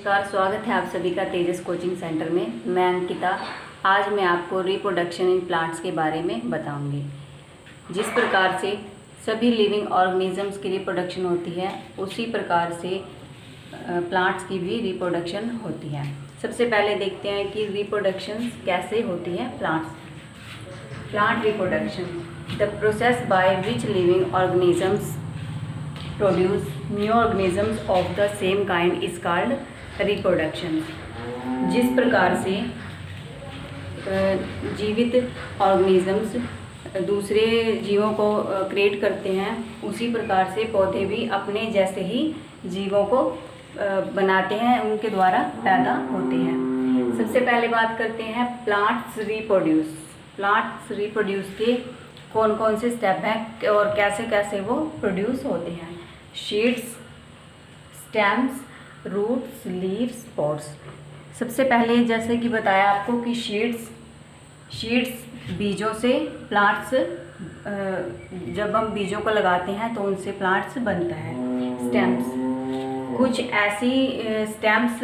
नमस्कार, स्वागत है आप सभी का तेजस कोचिंग सेंटर में। मैं अंकिता। आज मैं आपको रिप्रोडक्शन इन प्लांट्स के बारे में बताऊंगी। जिस प्रकार से सभी लिविंग ऑर्गेनिजम्स की रिप्रोडक्शन होती है, उसी प्रकार से प्लांट्स की भी रिप्रोडक्शन होती है। सबसे पहले देखते हैं कि रिप्रोडक्शन कैसे होती है plants. Plant reproduction, the process by which living organisms produce new organisms of the same kind is called reproduction। जिस प्रकार से जीवित ऑर्गेनिजम्स दूसरे जीवों को क्रिएट करते हैं, उसी प्रकार से पौधे भी अपने जैसे ही जीवों को बनाते हैं, उनके द्वारा पैदा होते हैं। सबसे पहले बात करते हैं प्लांट्स रिप्रोड्यूस। प्लांट्स रिप्रोड्यूस के कौन कौन से स्टेप हैं और कैसे कैसे वो प्रोड्यूस होते हैं। Seeds, stems, roots, leaves, spores. सबसे पहले जैसे कि बताया आपको कि शीड्स बीजों से प्लांट्स, जब हम बीजों को लगाते हैं तो उनसे प्लांट्स बनता है। स्टेम्स, कुछ ऐसी स्टेम्स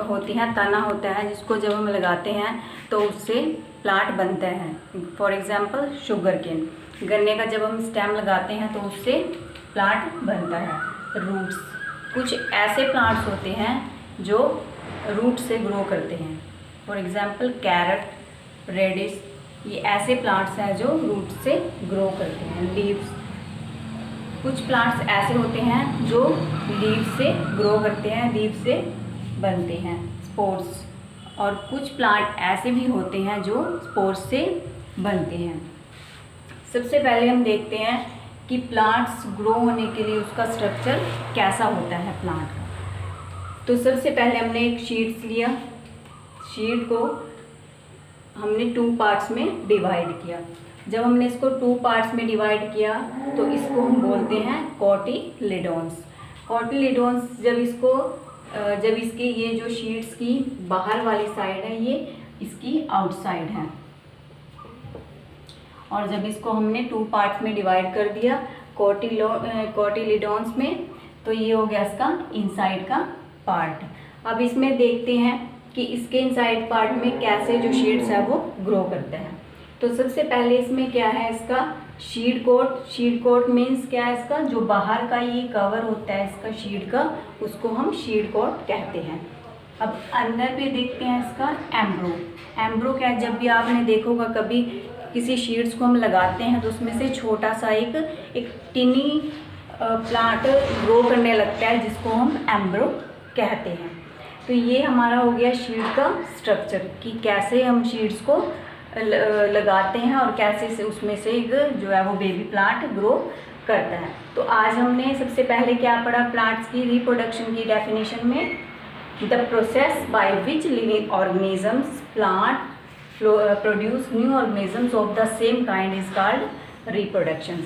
होती हैं, तना होता है जिसको जब हम लगाते हैं तो उससे प्लांट बनता है। फॉर एग्जांपल शुगर केन, गन्ने का जब हम स्टेम लगाते हैं तो उससे प्लांट बनता है। रूट्स, कुछ ऐसे प्लांट्स होते हैं जो रूट से ग्रो करते हैं। फॉर एग्जांपल कैरेट, रेडिश, ये ऐसे प्लांट्स हैं जो रूट से ग्रो करते हैं। लीव्स, कुछ प्लांट्स ऐसे होते हैं जो लीव से ग्रो करते हैं, लीव से बनते हैं। स्पोर्स, और कुछ प्लांट ऐसे भी होते हैं जो स्पोर्स से बनते हैं। सबसे पहले हम देखते हैं कि प्लांट्स ग्रो होने के लिए उसका स्ट्रक्चर कैसा होता है प्लांट का। तो सबसे पहले हमने एक शीट्स लिया, शीट को हमने 2 पार्ट्स में डिवाइड किया। जब हमने इसको 2 पार्ट्स में डिवाइड किया तो इसको हम बोलते हैं कोटिलेडोन्स। कोटिलेडोन्स जब इसकी ये जो शीट्स की बाहर वाली साइड है, ये इसकी आउटसाइड है, और जब इसको हमने 2 पार्ट्स में डिवाइड कर दिया कोटिलेडोन्स में, तो ये हो गया इसका इनसाइड का पार्ट। अब इसमें देखते हैं कि इसके इनसाइड पार्ट में कैसे जो शीड्स है वो ग्रो करते हैं। तो सबसे पहले इसमें क्या है, इसका seed coat. Seed coat means क्या है, इसका जो बाहर का ये कवर होता है इसका शीड का, उसको हम शीड कोट कहते हैं। अब अंदर पे देखते हैं इसका एम्ब्रो। एम्ब्रो क्या है, जब भी आपने देखोगा कभी किसी शीड्स को हम लगाते हैं तो उसमें से छोटा सा एक टिनी प्लांट ग्रो करने लगता है, जिसको हम एम्ब्रो कहते हैं। तो ये हमारा हो गया शीड का स्ट्रक्चर, कि कैसे हम शीड्स को लगाते हैं और कैसे से उसमें से एक जो है वो बेबी प्लांट ग्रो करता है। तो आज हमने सबसे पहले क्या पढ़ा प्लांट्स की रिप्रोडक्शन की डेफिनेशन में, the process by which living organisms plant produce new organisms of the same kind is called reproduction।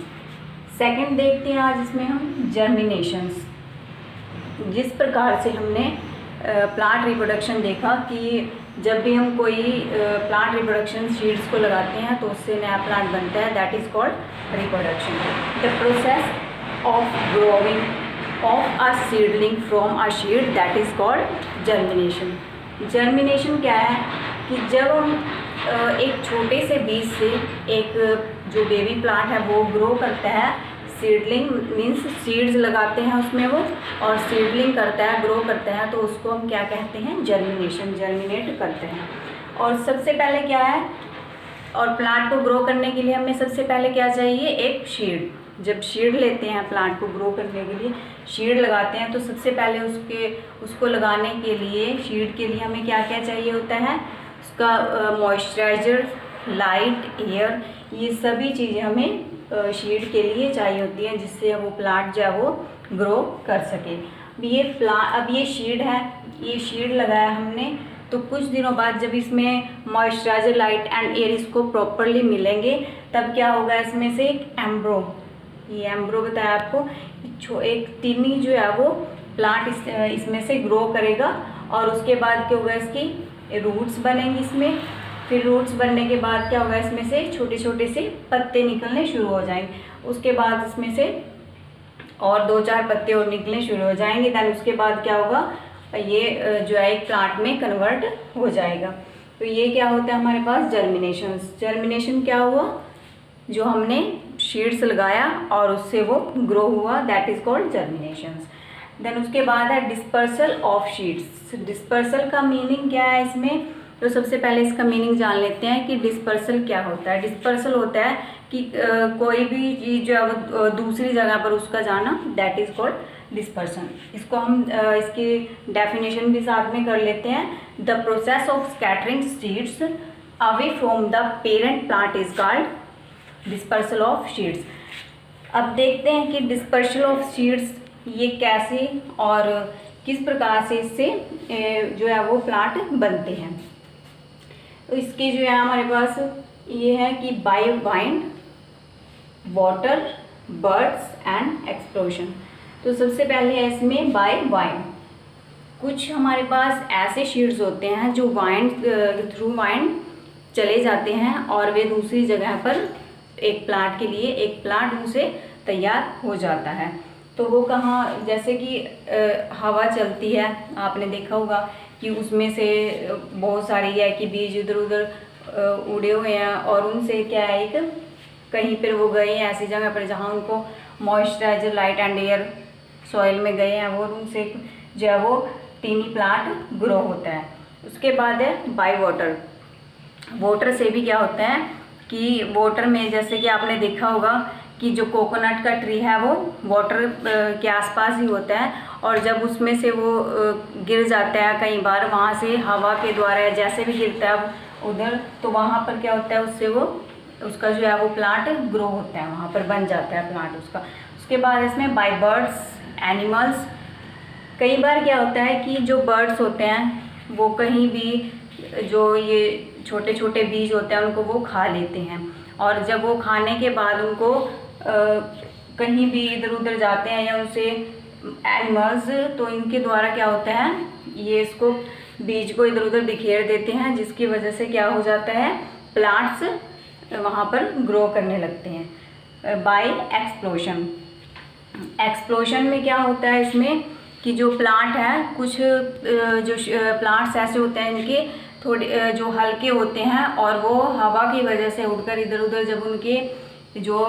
Second देखते हैं आज इसमें हम जर्मिनेशंस। जिस प्रकार से हमने प्लांट रिप्रोडक्शन देखा कि जब भी हम कोई प्लांट रिप्रोडक्शन सीड्स को लगाते हैं तो उससे नया प्लांट बनता है, that is called reproduction. The process of growing of a seedling from a seed, that is called germination. Germination क्या है कि जब हम एक छोटे से बीज से एक जो बेबी प्लांट है वो ग्रो करता है। सीडलिंग मीन्स सीड्स लगाते हैं उसमें वो, और सीडलिंग करता है, ग्रो करता है, तो उसको हम क्या कहते हैं, जर्मिनेशन, जर्मिनेट करते हैं। और सबसे पहले क्या है, और प्लांट को ग्रो करने के लिए हमें सबसे पहले क्या चाहिए, एक शीड। जब शीड लेते हैं प्लांट को ग्रो करने के लिए, शीड लगाते हैं, तो सबसे पहले उसको लगाने के लिए, शीड के लिए हमें क्या क्या चाहिए होता है, उसका मॉइस्चराइजर, लाइट, एयर, ये सभी चीज़ें हमें शीड के लिए चाहिए होती हैं, जिससे वो प्लांट जो है वो ग्रो कर सके। अब ये शीड है, ये शीड लगाया हमने, तो कुछ दिनों बाद जब इसमें मॉइस्चराइजर, लाइट एंड एयर इसको प्रॉपरली मिलेंगे, तब क्या होगा, इसमें से एक एम्ब्रो, ये एम्ब्रो बताया आपको, एक टिनी जो है वो प्लांट इसमें से ग्रो करेगा, और उसके बाद क्या होगा, इसकी रूट्स बनेंगी इसमें। फिर रूट्स बनने के बाद क्या होगा, इसमें से छोटे छोटे से पत्ते निकलने शुरू हो जाएंगे। उसके बाद इसमें से और 2-4 पत्ते और निकलने शुरू हो जाएंगे। दैन उसके बाद क्या होगा, ये जो है एक प्लांट में कन्वर्ट हो जाएगा। तो ये क्या होता है हमारे पास जर्मिनेशन। जर्मिनेशन क्या हुआ, जो हमने सीड्स लगाया और उससे वो ग्रो हुआ, that is called germination. Then उसके बाद है डिस्पर्सल ऑफ सीड्स। डिस्पर्सल का मीनिंग क्या है इसमें, तो सबसे पहले इसका मीनिंग जान लेते हैं कि डिस्पर्सल क्या होता है। डिस्पर्सल होता है कि कोई भी चीज़ जो है वो दूसरी जगह पर उसका जाना, दैट इज कॉल्ड डिस्पर्सन। इसको हम इसकी डेफिनेशन भी साथ में कर लेते हैं। The process of scattering seeds away from the parent plant is called dispersal of seeds. अब देखते हैं कि डिस्पर्सल ऑफ सीड्स ये कैसे और किस प्रकार से इससे जो है वो प्लांट बनते हैं। तो इसके जो है हमारे पास ये है कि by wind, water, birds and explosion. तो सबसे पहले है इसमें बाय वाइंड। कुछ हमारे पास ऐसे सीड्स होते हैं जो वाइंड थ्रू वाइंड चले जाते हैं और वे दूसरी जगह पर एक प्लांट के लिए एक प्लांट उनसे तैयार हो जाता है। तो वो कहाँ, जैसे कि हवा चलती है, आपने देखा होगा कि उसमें से बहुत सारे है कि बीज इधर उधर उड़े हुए हैं और उनसे क्या है एक कहीं पर वो गए हैं ऐसी जगह पर जहाँ उनको moisturiser, light and air soil में गए हैं वो, उनसे जो है वो टीनी प्लांट ग्रो होता है। उसके बाद है बाय वाटर। वाटर से भी क्या होता है कि वाटर में जैसे कि आपने देखा होगा कि जो कोकोनट का ट्री है वो वाटर के आसपास ही होता है और जब उसमें से वो गिर जाता है कई बार, वहाँ से हवा के द्वारा जैसे भी गिरता है उधर, तो वहाँ पर क्या होता है उससे वो उसका जो है वो प्लांट ग्रो होता है, वहाँ पर बन जाता है प्लांट उसका। उसके बाद इसमें बाय बर्ड्स, एनिमल्स। कई बार क्या होता है कि जो बर्ड्स होते हैं वो कहीं भी जो ये छोटे छोटे बीज होते हैं उनको वो खा लेते हैं और जब वो खाने के बाद उनको कहीं भी इधर उधर जाते हैं या उनसे एनिमल्स, तो इनके द्वारा क्या होता है ये इसको बीज को इधर उधर बिखेर देते हैं, जिसकी वजह से क्या हो जाता है प्लांट्स वहाँ पर ग्रो करने लगते हैं। Bye explosion. एक्सप्लोजन में क्या होता है इसमें कि जो प्लांट है, कुछ जो प्लांट्स ऐसे होते हैं इनके थोड़े जो हल्के होते हैं और वो हवा की वजह से उड़कर इधर उधर जब उनके जो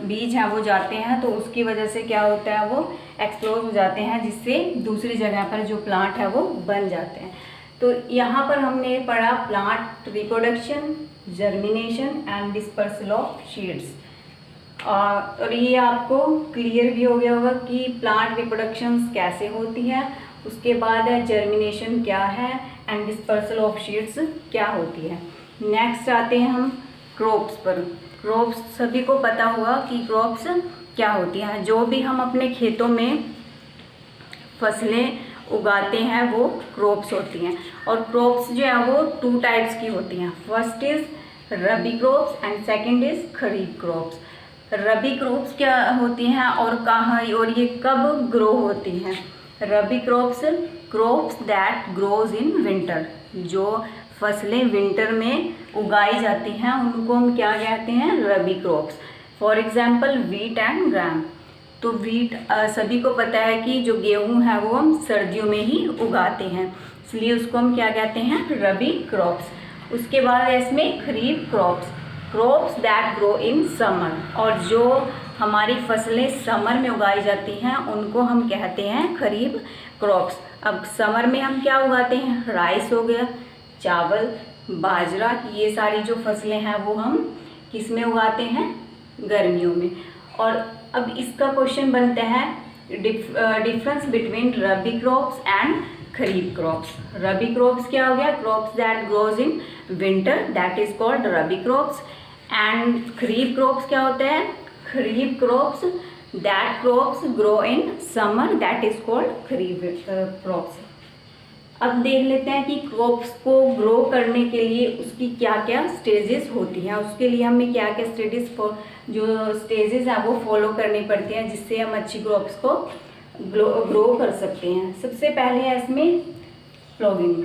बीज हैं वो जाते हैं तो उसकी वजह से क्या होता है वो एक्सप्लोज हो जाते हैं, जिससे दूसरी जगह पर जो प्लांट है वो बन जाते हैं। तो यहाँ पर हमने पढ़ा plant reproduction, germination and dispersal of seeds. और ये आपको क्लियर भी हो गया होगा कि प्लांट रिप्रोडक्शन कैसे होती है। उसके बाद है जर्मिनेशन क्या है एंड डिस्पर्सल ऑफ सीड्स क्या होती है। नेक्स्ट आते हैं हम क्रॉप्स पर। क्रॉप्स सभी को पता होगा कि क्रॉप्स क्या होती हैं। जो भी हम अपने खेतों में फसलें उगाते हैं वो क्रॉप्स होती हैं। और क्रॉप्स जो है वो 2 टाइप्स की होती हैं। First is rabi crops and second is kharif crops. Rabi crops क्या होती हैं और कहाँ और ये कब ग्रो होती हैं। Rabi crops that grows in winter. जो फसलें विंटर में उगाई जाती हैं उनको हम क्या कहते हैं, rabi crops. For example wheat and gram. तो वीट सभी को पता है कि जो गेहूं है वो हम सर्दियों में ही उगाते हैं, इसलिए उसको हम क्या कहते हैं, रबी क्रॉप्स। उसके बाद है इसमें kharif crops that grow in summer. और जो हमारी फसलें समर में उगाई जाती हैं उनको हम कहते हैं खरीफ क्रॉप्स। अब समर में हम क्या उगाते हैं, राइस हो गया, चावल, बाजरा, ये सारी जो फसलें हैं वो हम किस में उगाते हैं, गर्मियों में। और अब इसका क्वेश्चन बनता है difference between rabi crops and kharif crops. Rabi crops क्या हो गया, crops that grows in winter, that is called rabi crops. And kharif crops क्या होता है, kharif crops that crops grow in summer, that is called kharif crops. अब देख लेते हैं कि क्रॉप्स को ग्रो करने के लिए उसकी क्या क्या स्टेजेस होती हैं। उसके लिए हमें क्या क्या स्टेजेस हैं वो फॉलो करनी पड़ती हैं, जिससे हम अच्छी क्रॉप्स को ग्रो कर सकते हैं। सबसे पहले है इसमें प्लॉगिंग।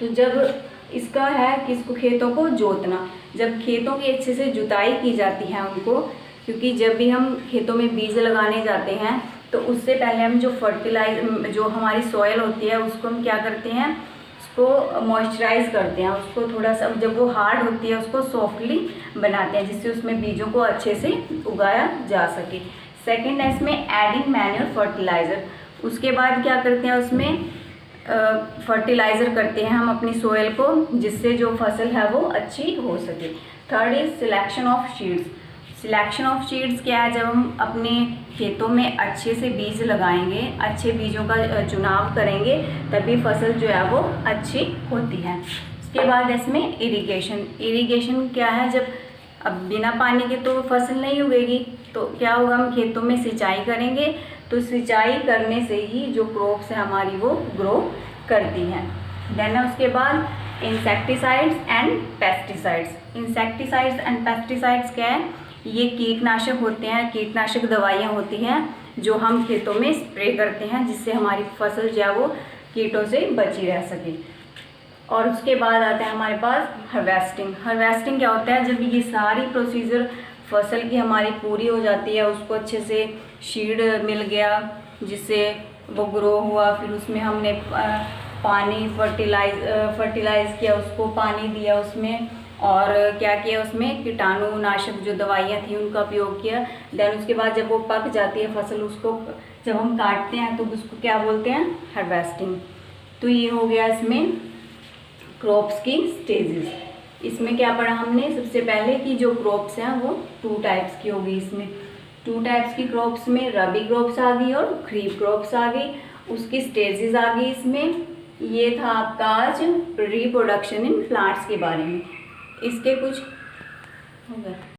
तो जब इसका है कि इसको खेतों को जोतना, जब खेतों की अच्छे से जुताई की जाती है उनको, क्योंकि जब भी हम खेतों में बीज लगाने जाते हैं तो उससे पहले हम जो हमारी सॉयल होती है उसको हम क्या करते हैं, उसको मॉइस्चराइज करते हैं, उसको थोड़ा सा जब वो हार्ड होती है उसको सॉफ्टली बनाते हैं, जिससे उसमें बीजों को अच्छे से उगाया जा सके। सेकेंड है इसमें एडिंग मैन्यूर फर्टिलाइज़र। उसके बाद क्या करते हैं, उसमें फर्टिलाइज़र करते हैं हम अपनी सोयल को, जिससे जो फसल है वो अच्छी हो सके। Third is selection of seeds. Selection of seeds क्या है, जब हम अपने खेतों में अच्छे से बीज लगाएंगे, अच्छे बीजों का चुनाव करेंगे, तभी फसल जो है वो अच्छी होती है। उसके बाद इसमें इरिगेशन। इरिगेशन क्या है, जब अब बिना पानी के तो फसल नहीं उगेगी, तो क्या होगा, हम खेतों में सिंचाई करेंगे, तो सिंचाई करने से ही जो क्रॉप्स है हमारी वो ग्रो करती हैं। देन उसके बाद insecticides and pesticides. Insecticides and pesticides क्या है, ये कीटनाशक होते हैं, कीटनाशक दवाइयाँ होती हैं जो हम खेतों में स्प्रे करते हैं, जिससे हमारी फसल जो है वो कीटों से बची रह सके। और उसके बाद आता है हमारे पास हार्वेस्टिंग। हार्वेस्टिंग क्या होता है, जब ये सारी प्रोसीजर फसल की हमारी पूरी हो जाती है, उसको अच्छे से सीड मिल गया जिससे वो ग्रो हुआ, फिर उसमें हमने पानी फर्टिलाइज किया, उसको पानी दिया उसमें, और क्या किया, उसमें कीटाणुनाशक जो दवाइयाँ थी उनका उपयोग किया। देन उसके बाद जब वो पक जाती है फसल, उसको जब हम काटते हैं तो उसको क्या बोलते हैं, हार्वेस्टिंग। तो ये हो गया इसमें क्रॉप्स की स्टेजेस। इसमें क्या पढ़ा हमने, सबसे पहले कि जो क्रॉप्स हैं वो 2 टाइप्स की होगी। इसमें 2 टाइप्स की क्रॉप्स में रबी क्रॉप्स आ गई और खरीफ क्रॉप्स आ गई, उसकी स्टेजेस आ गई इसमें। ये था आपका आज रिप्रोडक्शन इन प्लांट्स के बारे में। इसके कुछ हो गया।